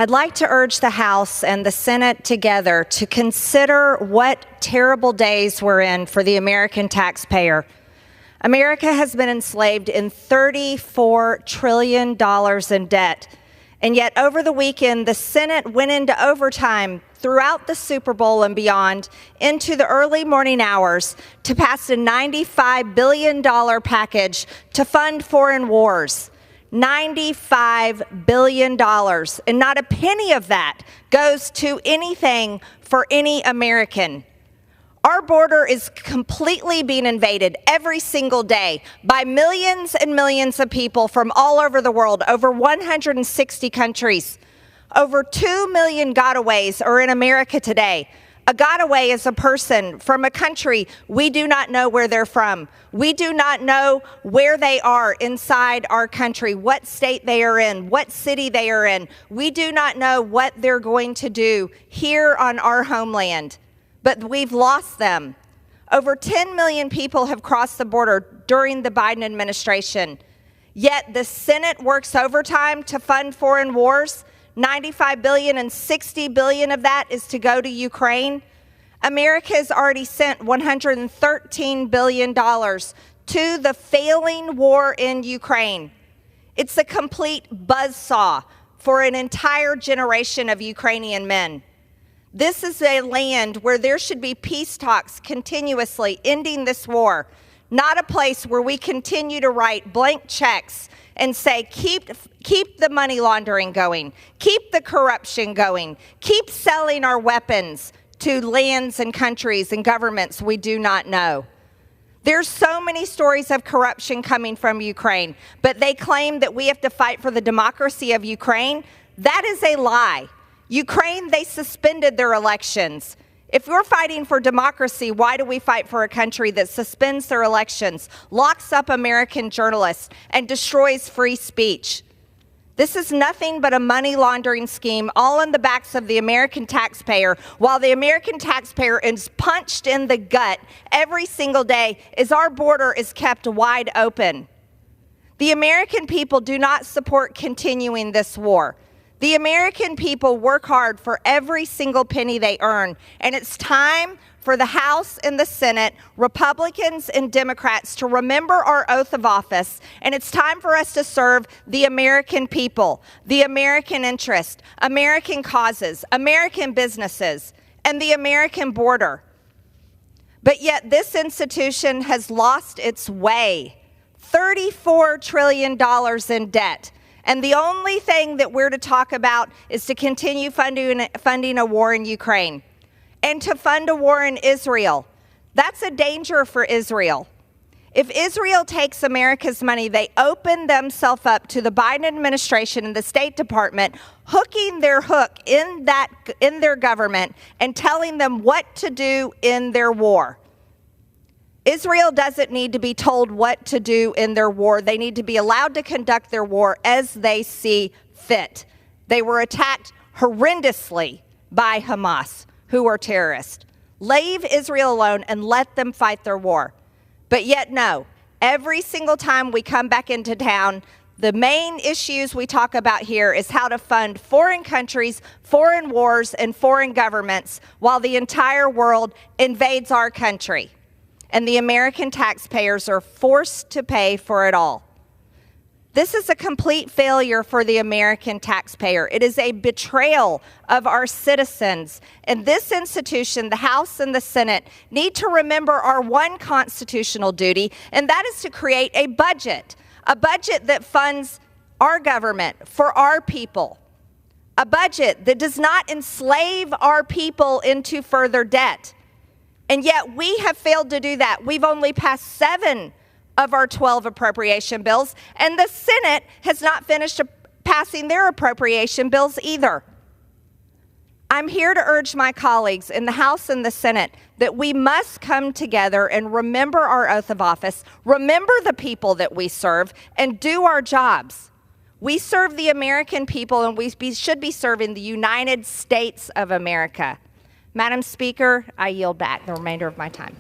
I'd like to urge the House and the Senate together to consider what terrible days we're in for the American taxpayer. America has been enslaved in $34 trillion in debt. And yet over the weekend, the Senate went into overtime throughout the Super Bowl and beyond into the early morning hours to pass a $95 billion package to fund foreign wars. $95 billion. And not a penny of that goes to anything for any American. Our border is completely being invaded every single day by millions and millions of people from all over the world, over 160 countries. Over 2 million gotaways are in America today. A gotaway is a person from a country we do not know where they're from. We do not know where they are inside our country, what state they are in, what city they are in. We do not know what they're going to do here on our homeland. But we've lost them. Over 10 million people have crossed the border during the Biden administration. Yet the Senate works overtime to fund foreign wars. $95 billion and $60 billion of that is to go to Ukraine. America has already sent $113 billion to the failing war in Ukraine. It's a complete buzzsaw for an entire generation of Ukrainian men. This is a land where there should be peace talks continuously ending this war, not a place where we continue to write blank checks and say, keep the money laundering going, keep the corruption going, keep selling our weapons to lands and countries and governments we do not know. There's so many stories of corruption coming from Ukraine, but they claim that we have to fight for the democracy of Ukraine. That is a lie. Ukraine, they suspended their elections. If we're fighting for democracy, why do we fight for a country that suspends their elections, locks up American journalists, and destroys free speech? This is nothing but a money laundering scheme, all in the backs of the American taxpayer, while the American taxpayer is punched in the gut every single day as our border is kept wide open. The American people do not support continuing this war. The American people work hard for every single penny they earn, and it's time for the House and the Senate, Republicans and Democrats, to remember our oath of office, and it's time for us to serve the American people, the American interest, American causes, American businesses, and the American border. But yet this institution has lost its way. $34 trillion in debt. And the only thing that we're to talk about is to continue funding a war in Ukraine and to fund a war in Israel. That's a danger for Israel. If Israel takes America's money, they open themselves up to the Biden administration and the State Department, hooking their hook in their government and telling them what to do in their war. Israel doesn't need to be told what to do in their war. They need to be allowed to conduct their war as they see fit. They were attacked horrendously by Hamas, who are terrorists. Leave Israel alone and let them fight their war. But yet, no, every single time we come back into town, the main issues we talk about here is how to fund foreign countries, foreign wars, and foreign governments while the entire world invades our country. And the American taxpayers are forced to pay for it all. This is a complete failure for the American taxpayer. It is a betrayal of our citizens. And this institution, the House and the Senate, need to remember our one constitutional duty, and that is to create a budget that funds our government for our people, a budget that does not enslave our people into further debt. And yet we have failed to do that. We've only passed 7 of our 12 appropriation bills, and the Senate has not finished passing their appropriation bills either. I'm here to urge my colleagues in the House and the Senate that we must come together and remember our oath of office, remember the people that we serve, and do our jobs. We serve the American people, and we should be serving the United States of America. Madam Speaker, I yield back the remainder of my time.